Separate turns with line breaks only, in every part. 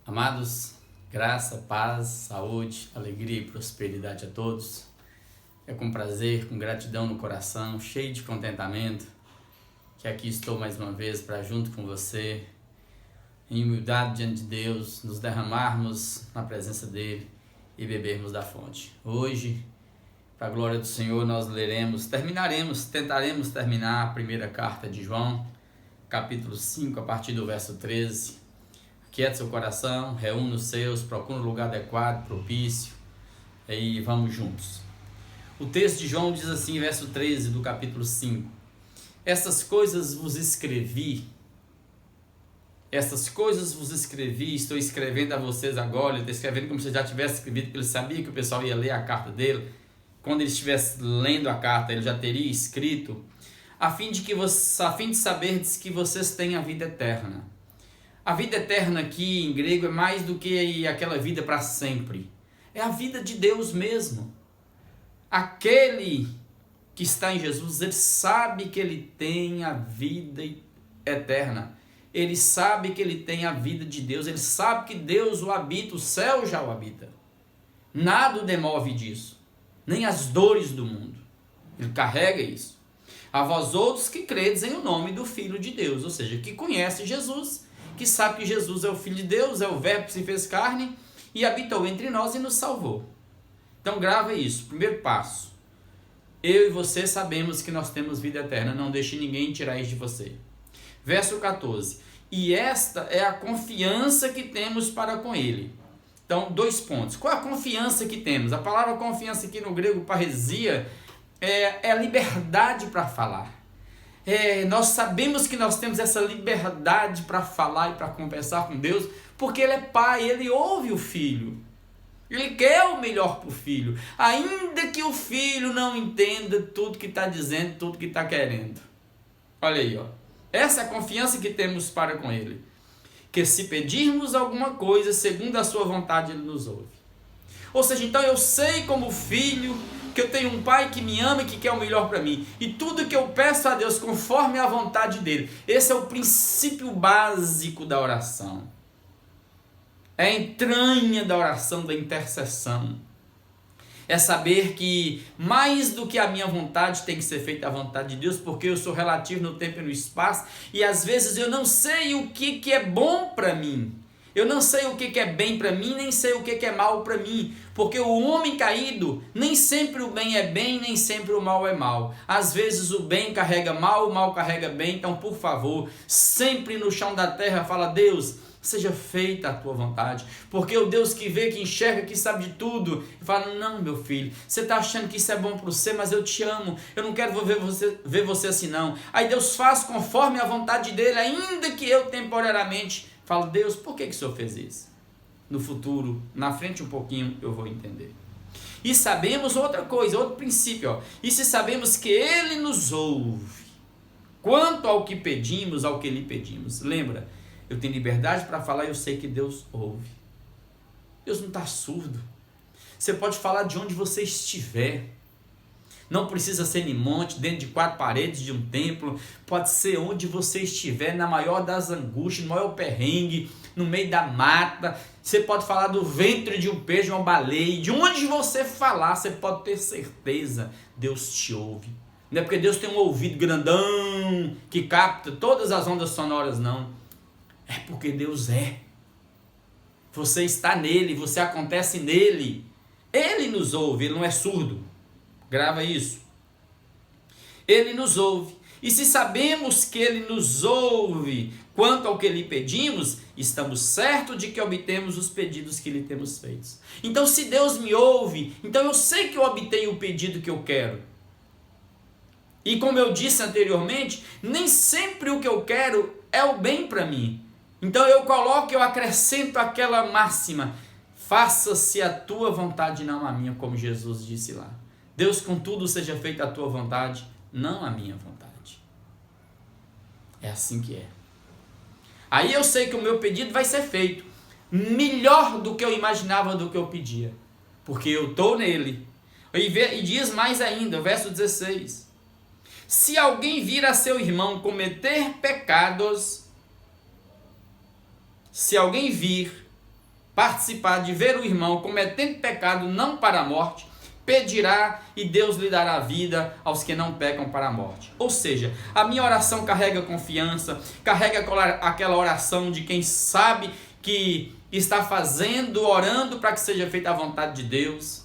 Amados, graça, paz, saúde, alegria e prosperidade a todos. É com prazer, com gratidão no coração, cheio de contentamento, que aqui estou mais uma vez para junto com você, em humildade diante de Deus, nos derramarmos na presença dEle e bebermos da fonte. Hoje, para a glória do Senhor, nós tentaremos terminar a primeira carta de João, capítulo 5, a partir do verso 13. Quiete seu coração, reúne os seus, procura um lugar adequado, propício, e vamos juntos. O texto de João diz assim, verso 13 do capítulo 5. Essas coisas vos escrevi, estou escrevendo a vocês agora, estou escrevendo como se já tivesse escrevido, porque ele sabia que o pessoal ia ler a carta dele. Quando ele estivesse lendo a carta, ele já teria escrito, a fim de saberdes que vocês têm a vida eterna. A vida eterna aqui em grego é mais do que aquela vida para sempre. É a vida de Deus mesmo. Aquele que está em Jesus, ele sabe que ele tem a vida eterna. Ele sabe que ele tem a vida de Deus. Ele sabe que Deus o habita, o céu já o habita. Nada o demove disso. Nem as dores do mundo. Ele carrega isso. A vós outros que credes em o nome do Filho de Deus. Ou seja, que conhece Jesus, que sabe que Jesus é o Filho de Deus, é o Verbo que se fez carne e habitou entre nós e nos salvou. Então grava isso, primeiro passo. Eu e você sabemos que nós temos vida eterna, não deixe ninguém tirar isso de você. Verso 14. E esta é a confiança que temos para com Ele. Então, 2 pontos. Qual é a confiança que temos? A palavra confiança aqui no grego, paresia, é liberdade para falar. Nós sabemos que nós temos essa liberdade para falar e para conversar com Deus, porque Ele é Pai, Ele ouve o Filho. Ele quer o melhor para o Filho, ainda que o Filho não entenda tudo que está dizendo, tudo que está querendo. Olha aí, ó. Essa é a confiança que temos para com Ele. Que se pedirmos alguma coisa, segundo a sua vontade, Ele nos ouve. Ou seja, então eu sei como filho, que eu tenho um pai que me ama e que quer o melhor para mim. E tudo que eu peço a Deus conforme a vontade dele. Esse é o princípio básico da oração. É a entranha da oração, da intercessão. É saber que mais do que a minha vontade tem que ser feita a vontade de Deus, porque eu sou relativo no tempo e no espaço. E às vezes eu não sei o que é bom para mim. Eu não sei o que é bem para mim, nem sei o que é mal para mim, porque o homem caído, nem sempre o bem é bem, nem sempre o mal é mal. Às vezes o bem carrega mal, o mal carrega bem, então por favor, sempre no chão da terra fala, Deus, seja feita a tua vontade, porque o Deus que vê, que enxerga, que sabe de tudo, fala, não meu filho, você está achando que isso é bom para você, mas eu te amo, eu não quero ver você assim não. Aí Deus faz conforme a vontade dele, ainda que eu temporariamente falo, Deus, por que o Senhor fez isso? No futuro, na frente um pouquinho, eu vou entender. E sabemos outra coisa, outro princípio. Ó. E se sabemos que Ele nos ouve, quanto ao que pedimos, ao que lhe pedimos. Lembra, eu tenho liberdade para falar e eu sei que Deus ouve. Deus não está surdo. Você pode falar de onde você estiver. Não precisa ser em monte, dentro de 4 paredes de um templo. Pode ser onde você estiver, na maior das angústias, no maior perrengue, no meio da mata. Você pode falar do ventre de um peixe, de uma baleia. De onde você falar, você pode ter certeza, Deus te ouve. Não é porque Deus tem um ouvido grandão, que capta todas as ondas sonoras, não. É porque Deus é. Você está nele, você acontece nele. Ele nos ouve, ele não é surdo. Grava isso. Ele nos ouve. E se sabemos que Ele nos ouve quanto ao que lhe pedimos, estamos certos de que obtemos os pedidos que lhe temos feitos. Então, se Deus me ouve, então eu sei que eu obtenho o pedido que eu quero. E como eu disse anteriormente, nem sempre o que eu quero é o bem para mim. Então eu acrescento aquela máxima, faça-se a tua vontade, não a minha, como Jesus disse lá. Deus, contudo, seja feita a tua vontade, não a minha vontade. É assim que é. Aí eu sei que o meu pedido vai ser feito melhor do que eu imaginava, do que eu pedia. Porque eu estou nele. E diz mais ainda, verso 16. Se alguém vir a seu irmão cometer pecados, se alguém vir participar de ver o irmão cometendo pecado não para a morte, pedirá e Deus lhe dará vida aos que não pecam para a morte. Ou seja, a minha oração carrega confiança, carrega aquela oração de quem sabe que está fazendo, orando para que seja feita a vontade de Deus.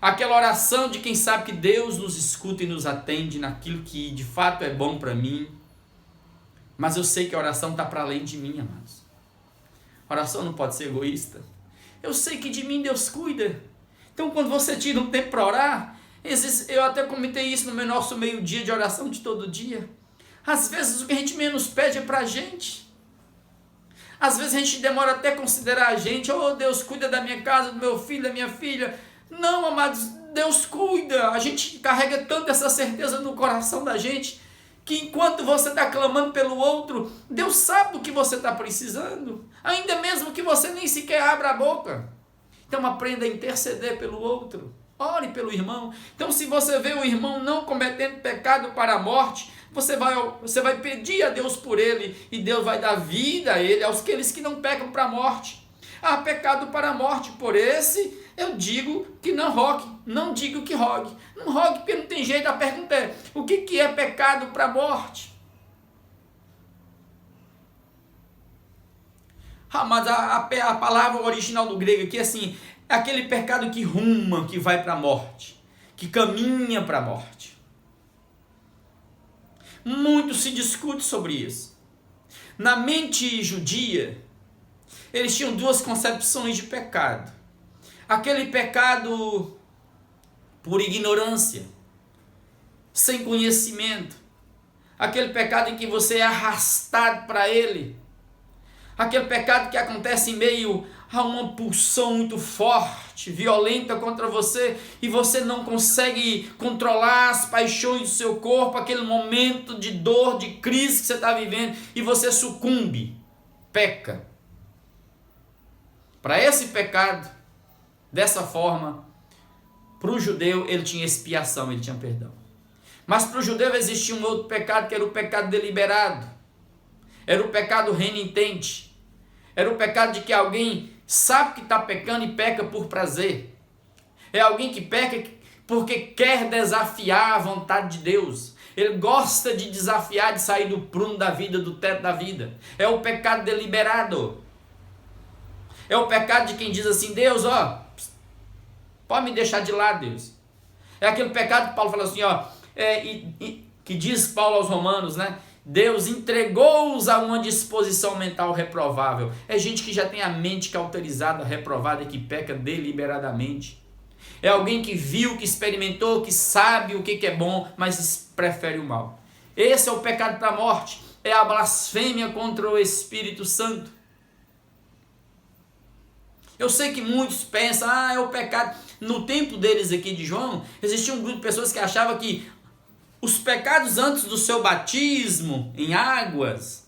Aquela oração de quem sabe que Deus nos escuta e nos atende naquilo que de fato é bom para mim. Mas eu sei que a oração está para além de mim, amados. A oração não pode ser egoísta. Eu sei que de mim Deus cuida. Então quando você tira um tempo para orar, eu até comentei isso no nosso meio-dia de oração de todo dia. Às vezes o que a gente menos pede é para a gente. Às vezes a gente demora até considerar a gente. Oh, Deus cuida da minha casa, do meu filho, da minha filha. Não, amados, Deus cuida. A gente carrega tanto essa certeza no coração da gente, que enquanto você está clamando pelo outro, Deus sabe do que você está precisando, ainda mesmo que você nem sequer abra a boca. Então aprenda a interceder pelo outro, ore pelo irmão. Então se você vê o irmão não cometendo pecado para a morte, você vai pedir a Deus por ele, e Deus vai dar vida a ele, aos aqueles que não pecam para a morte. Há pecado para a morte, por esse eu digo que não rogue, não digo que rogue. Não rogue porque não tem jeito. A pergunta é, o que é pecado para a morte? Mas a palavra original do grego aqui é assim, é aquele pecado que ruma, que vai para a morte, que caminha para a morte. Muito se discute sobre isso. Na mente judia, eles tinham duas concepções de pecado. Aquele pecado por ignorância, sem conhecimento. Aquele pecado em que você é arrastado para ele. Aquele pecado que acontece em meio a uma pulsão muito forte, violenta contra você, e você não consegue controlar as paixões do seu corpo, aquele momento de dor, de crise que você está vivendo, e você sucumbe, peca. Para esse pecado, dessa forma, para o judeu ele tinha expiação, ele tinha perdão. Mas para o judeu existia um outro pecado, que era o pecado deliberado. Era o pecado renitente. Era o pecado de que alguém sabe que está pecando e peca por prazer. É alguém que peca porque quer desafiar a vontade de Deus. Ele gosta de desafiar, de sair do prumo da vida, do teto da vida. É o pecado deliberado. É o pecado de quem diz assim, Deus, pode me deixar de lado, Deus. É aquele pecado que Paulo fala assim, que diz Paulo aos Romanos, né? Deus entregou-os a uma disposição mental reprovável. É gente que já tem a mente cauterizada, reprovada, e que peca deliberadamente. É alguém que viu, que experimentou, que sabe o que é bom, mas prefere o mal. Esse é o pecado para a morte. É a blasfêmia contra o Espírito Santo. Eu sei que muitos pensam, é o pecado. No tempo deles aqui de João, existia um grupo de pessoas que achavam que os pecados antes do seu batismo em águas,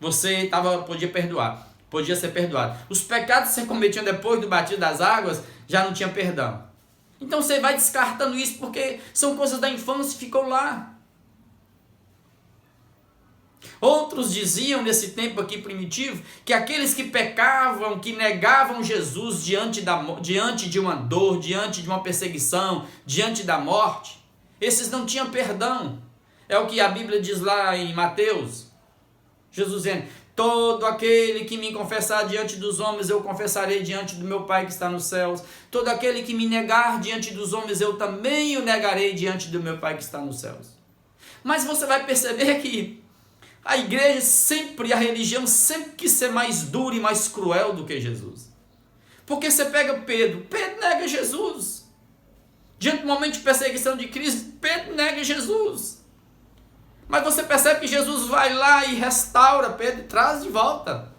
você podia perdoar, podia ser perdoado. Os pecados que você cometia depois do batismo das águas, já não tinha perdão. Então você vai descartando isso porque são coisas da infância e ficou lá. Outros diziam nesse tempo aqui primitivo que aqueles que pecavam, que negavam Jesus diante de uma dor, diante de uma perseguição, diante da morte, esses não tinham perdão. É o que a Bíblia diz lá em Mateus. Jesus dizendo, todo aquele que me confessar diante dos homens, eu confessarei diante do meu Pai que está nos céus. Todo aquele que me negar diante dos homens, eu também o negarei diante do meu Pai que está nos céus. Mas você vai perceber que a igreja a religião sempre quis ser mais dura e mais cruel do que Jesus. Porque você pega Pedro nega Jesus. Diante do momento de perseguição de Cristo, Pedro nega Jesus. Mas você percebe que Jesus vai lá e restaura Pedro e traz de volta.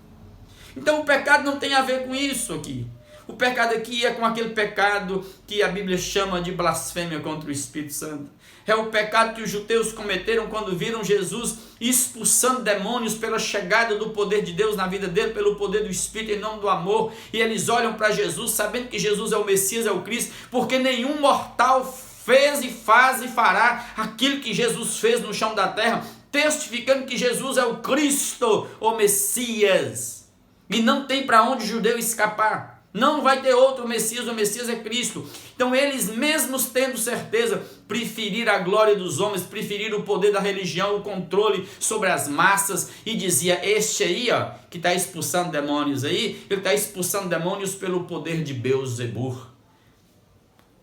Então o pecado não tem a ver com isso aqui. O pecado aqui é com aquele pecado que a Bíblia chama de blasfêmia contra o Espírito Santo. É o pecado que os judeus cometeram quando viram Jesus expulsando demônios pela chegada do poder de Deus na vida dele, pelo poder do Espírito em nome do amor. E eles olham para Jesus sabendo que Jesus é o Messias, é o Cristo, porque nenhum mortal fez e faz e fará aquilo que Jesus fez no chão da terra, testificando que Jesus é o Cristo, o Messias. E não tem para onde o judeu escapar. Não vai ter outro Messias, o Messias é Cristo. Então eles mesmos tendo certeza, preferiram a glória dos homens, preferiram o poder da religião, o controle sobre as massas, e dizia, este aí, ó, que está expulsando demônios aí, ele está expulsando demônios pelo poder de Beelzebub.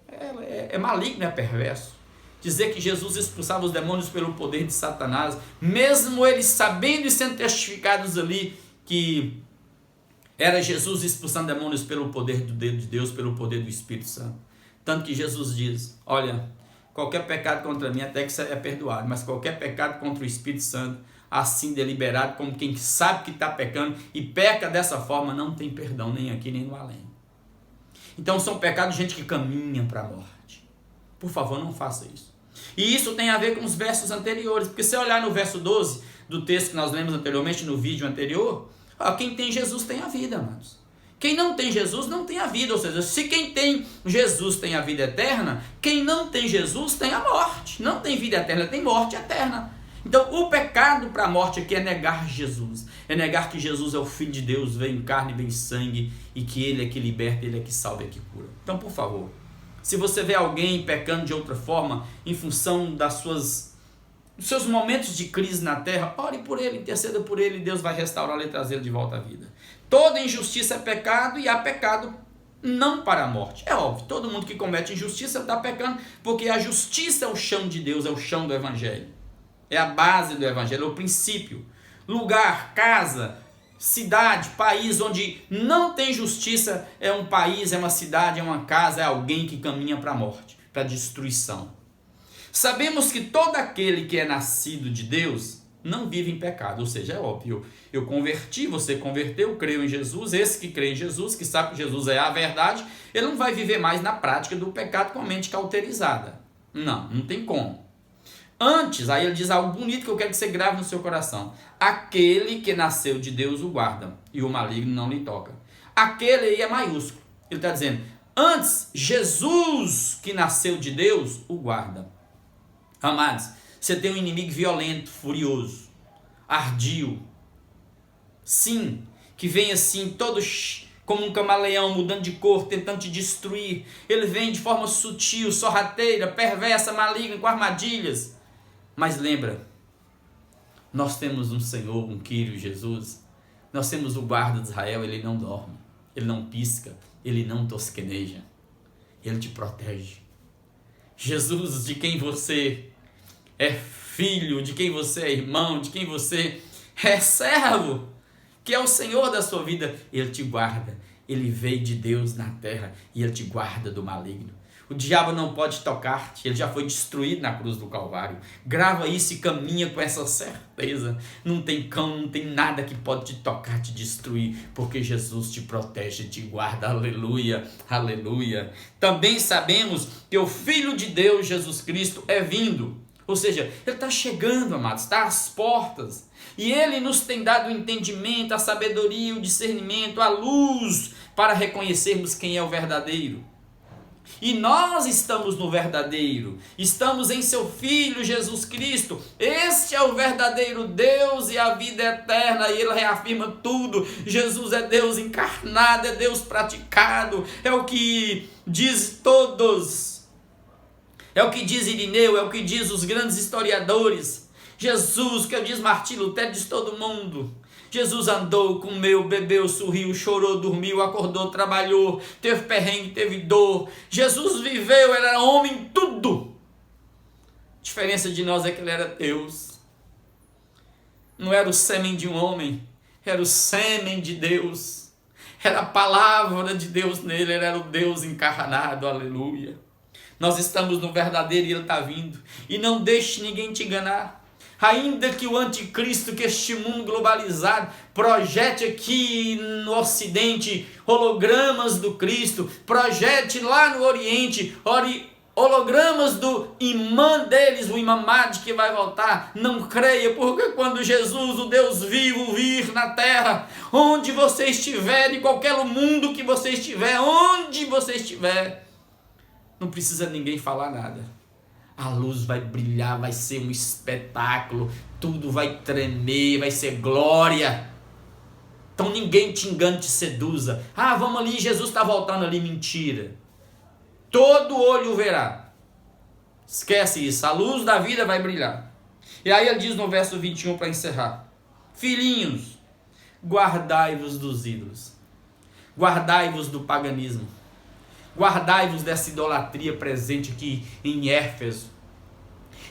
É maligno, é perverso. Dizer que Jesus expulsava os demônios pelo poder de Satanás, mesmo eles sabendo e sendo testificados ali que era Jesus expulsando demônios pelo poder do dedo de Deus, pelo poder do Espírito Santo. Tanto que Jesus diz, olha, qualquer pecado contra mim até que é perdoado, mas qualquer pecado contra o Espírito Santo, assim deliberado, como quem sabe que está pecando e peca dessa forma, não tem perdão nem aqui nem no além. Então são pecados de gente que caminha para a morte. Por favor, não faça isso. E isso tem a ver com os versos anteriores, porque se olhar no verso 12 do texto que nós lemos anteriormente, no vídeo anterior, quem tem Jesus tem a vida, amados. Quem não tem Jesus não tem a vida, ou seja, se quem tem Jesus tem a vida eterna, quem não tem Jesus tem a morte. Não tem vida eterna, tem morte eterna. Então o pecado para a morte aqui é negar Jesus, é negar que Jesus é o Filho de Deus, veio em carne, veio em sangue, e que Ele é que liberta, Ele é que salva, é que cura. Então, por favor, se você vê alguém pecando de outra forma, em função dos seus momentos de crise na terra, ore por ele, interceda por ele, Deus vai restaurá-lo e trazê-lo de volta à vida. Toda injustiça é pecado, e há pecado não para a morte. É óbvio, todo mundo que comete injustiça está pecando, porque a justiça é o chão de Deus, é o chão do Evangelho. É a base do Evangelho, é o princípio. Lugar, casa, cidade, país onde não tem justiça, é um país, é uma cidade, é uma casa, é alguém que caminha para a morte, para a destruição. Sabemos que todo aquele que é nascido de Deus não vive em pecado, ou seja, é óbvio, eu converti, você converteu, creio em Jesus, esse que crê em Jesus, que sabe que Jesus é a verdade, ele não vai viver mais na prática do pecado com a mente cauterizada. Não tem como. Antes, aí ele diz algo bonito que eu quero que você grave no seu coração. Aquele que nasceu de Deus o guarda, e o maligno não lhe toca. Aquele aí é maiúsculo. Ele está dizendo, antes, Jesus que nasceu de Deus o guarda. Amados, você tem um inimigo violento, furioso, ardio. Sim, que vem assim, todo como um camaleão, mudando de cor, tentando te destruir. Ele vem de forma sutil, sorrateira, perversa, maligna, com armadilhas. Mas lembra, nós temos um Senhor, um Quírio, Jesus. Nós temos o guarda de Israel, ele não dorme, ele não pisca, ele não tosqueneja. Ele te protege. Jesus, de quem você é filho, de quem você é irmão, de quem você é servo, que é o Senhor da sua vida, ele te guarda. Ele veio de Deus na terra e ele te guarda do maligno. O diabo não pode tocar-te, ele já foi destruído na cruz do Calvário. Grava isso e caminha com essa certeza. Não tem cão, não tem nada que pode te tocar, te destruir, porque Jesus te protege, te guarda. Aleluia, aleluia. Também sabemos que o Filho de Deus, Jesus Cristo, é vindo. Ou seja, ele está chegando, amados, está às portas. E ele nos tem dado o entendimento, a sabedoria, o discernimento, a luz para reconhecermos quem é o verdadeiro. E nós estamos no verdadeiro, estamos em seu Filho Jesus Cristo. Este é o verdadeiro Deus e a vida eterna, e ele reafirma tudo. Jesus é Deus encarnado, é Deus praticado, é o que diz todos, é o que diz Irineu, é o que diz os grandes historiadores. Jesus, que diz Martim Lutero, diz todo mundo. Jesus andou, comeu, bebeu, sorriu, chorou, dormiu, acordou, trabalhou, teve perrengue, teve dor. Jesus viveu, ele era homem em tudo. A diferença de nós é que ele era Deus. Não era o sêmen de um homem, era o sêmen de Deus. Era a palavra de Deus nele, ele era o Deus encarnado, aleluia. Nós estamos no verdadeiro e ele está vindo. E não deixe ninguém te enganar. Ainda que o anticristo, que este mundo globalizado, projete aqui no ocidente hologramas do Cristo, projete lá no oriente hologramas do imã deles, o imã Mahdi que vai voltar, não creia, porque quando Jesus, o Deus vivo, vir na terra, onde você estiver, em qualquer mundo que você estiver, onde você estiver, não precisa ninguém falar nada. A luz vai brilhar, vai ser um espetáculo, tudo vai tremer, vai ser glória. Então ninguém te engane, te seduza. Ah, vamos ali, Jesus está voltando ali. Mentira. Todo olho verá. Esquece isso, a luz da vida vai brilhar. E aí ele diz no verso 21 para encerrar: filhinhos, guardai-vos dos ídolos, guardai-vos do paganismo, guardai-vos dessa idolatria presente aqui em Éfeso,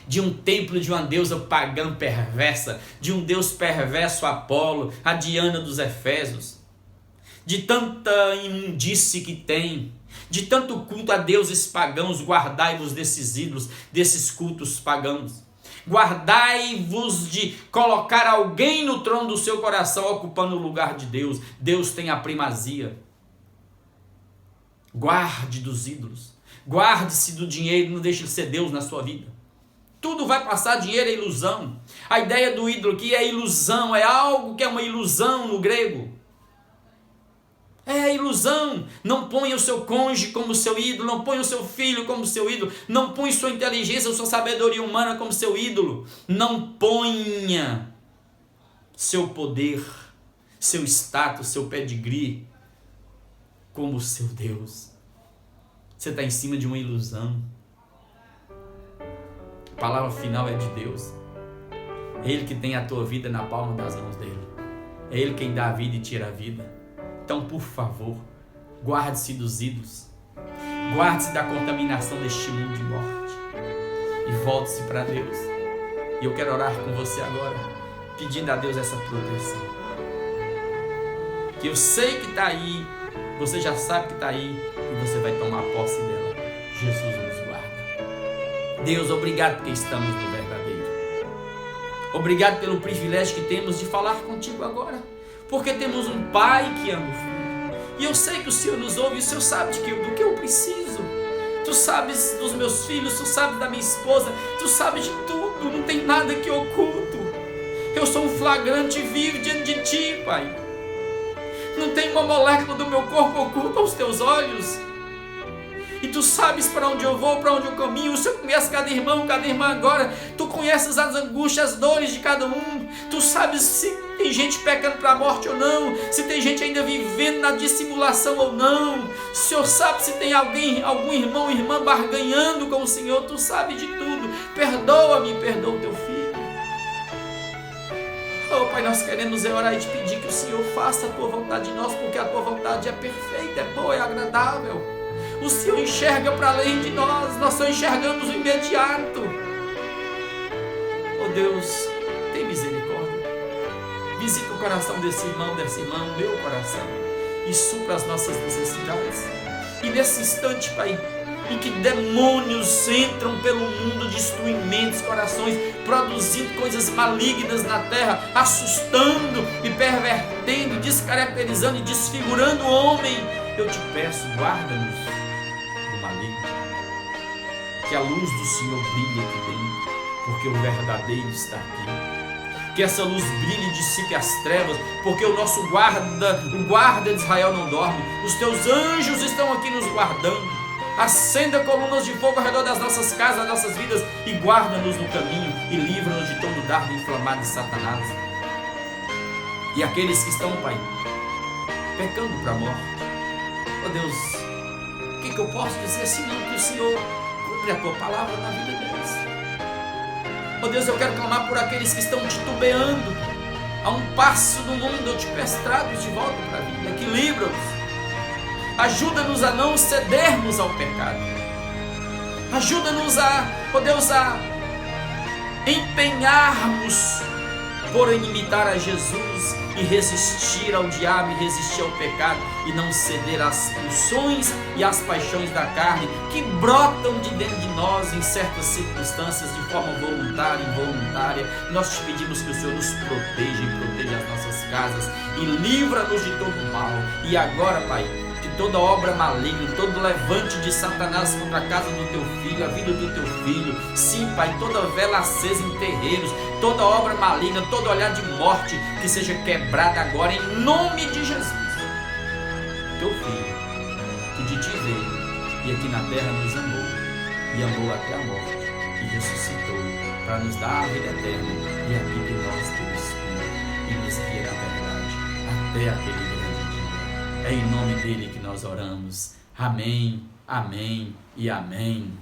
de um templo de uma deusa pagã perversa, de um deus perverso Apolo, a Diana dos Efésios, de tanta imundície que tem, de tanto culto a deuses pagãos. Guardai-vos desses ídolos, desses cultos pagãos. Guardai-vos de colocar alguém no trono do seu coração ocupando o lugar de Deus. Deus tem a primazia. Guarde dos ídolos. Guarde-se do dinheiro, não deixe de ser Deus na sua vida. Tudo vai passar, dinheiro é ilusão. A ideia do ídolo aqui é ilusão, é algo que é uma ilusão no grego. É ilusão. Não ponha o seu cônjuge como seu ídolo, não ponha o seu filho como seu ídolo, não ponha sua inteligência, sua sabedoria humana como seu ídolo. Não ponha seu poder, seu status, seu pedigree como seu Deus. Você está em cima de uma ilusão. A palavra final é de Deus. É Ele que tem a tua vida na palma das mãos dele. É Ele quem dá a vida e tira a vida. Então, por favor, guarde-se dos ídolos. Guarde-se da contaminação deste mundo de morte. E volte-se para Deus. E eu quero orar com você agora, pedindo a Deus essa proteção. Que eu sei que está aí, você já sabe que está aí, e você vai tomar posse dela. Jesus nos guarda. Deus, obrigado porque estamos no verdadeiro. Obrigado pelo privilégio que temos de falar contigo agora. Porque temos um Pai que ama o Filho. E eu sei que o Senhor nos ouve, e o Senhor sabe do que eu preciso. Tu sabes dos meus filhos, tu sabes da minha esposa, tu sabes de tudo, não tem nada que oculto. Eu sou um flagrante vivo diante de Ti, Pai. Não tem uma molécula do meu corpo oculta aos Teus olhos. E Tu sabes para onde eu vou, para onde eu caminho. O Senhor conhece cada irmão, cada irmã agora. Tu conheces as angústias, as dores de cada um. Tu sabes se tem gente pecando para a morte ou não. Se tem gente ainda vivendo na dissimulação ou não. O Senhor sabe se tem algum irmão ou irmã barganhando com o Senhor. Tu sabe de tudo. Perdoa-me e perdoa o Teu filho. Oh, Pai, nós queremos orar e Te pedir que o Senhor faça a Tua vontade em nós, porque a Tua vontade é perfeita, é boa, é agradável. O Senhor enxerga para além de nós só enxergamos o imediato. Oh Deus, tem misericórdia. Visita o coração desse irmão, dessa irmã, o meu coração, e supra as nossas necessidades. E nesse instante, Pai, em que demônios entram pelo mundo, destruindo mentes, corações, produzindo coisas malignas na terra, assustando e pervertendo, descaracterizando e desfigurando o homem, eu Te peço, guarda-nos do maligno. Que a luz do Senhor brilhe aqui dentro, porque o verdadeiro está aqui. Que essa luz brilhe e dissipe as trevas, porque o nosso guarda de Israel não dorme. Os Teus anjos estão aqui nos guardando. Acenda colunas de fogo ao redor das nossas casas, das nossas vidas, e guarda-nos no caminho e livra-nos de todo dardo inflamado de Satanás. E aqueles que estão, Pai, pecando para a morte, oh Deus, o que eu posso dizer senão que o Senhor cumpre a Tua palavra na vida deles? Oh Deus, eu quero clamar por aqueles que estão titubeando a um passo do mundo. Eu Te peço, traga-os de volta para a vida, equilibra-os. Ajuda-nos a não cedermos ao pecado. Ajuda-nos oh Deus, a empenharmos por imitar a Jesus e resistir ao diabo e resistir ao pecado e não ceder às pulsões e às paixões da carne que brotam de dentro de nós em certas circunstâncias de forma voluntária e involuntária. Nós Te pedimos que o Senhor nos proteja e proteja as nossas casas e livra-nos de todo mal. E agora, Pai, toda obra maligna, todo levante de Satanás contra a casa do Teu filho, a vida do Teu filho, sim, Pai, toda vela acesa em terreiros, toda obra maligna, todo olhar de morte, que seja quebrada agora em nome de Jesus. Teu filho, que de Ti veio e aqui na terra nos amou, e amou até a morte, e ressuscitou para nos dar a vida eterna, e habita em nós Teu Espírito, e nos guia a verdade. até aquele grande dia. É em nome dele que nós oramos. Amém, amém e amém.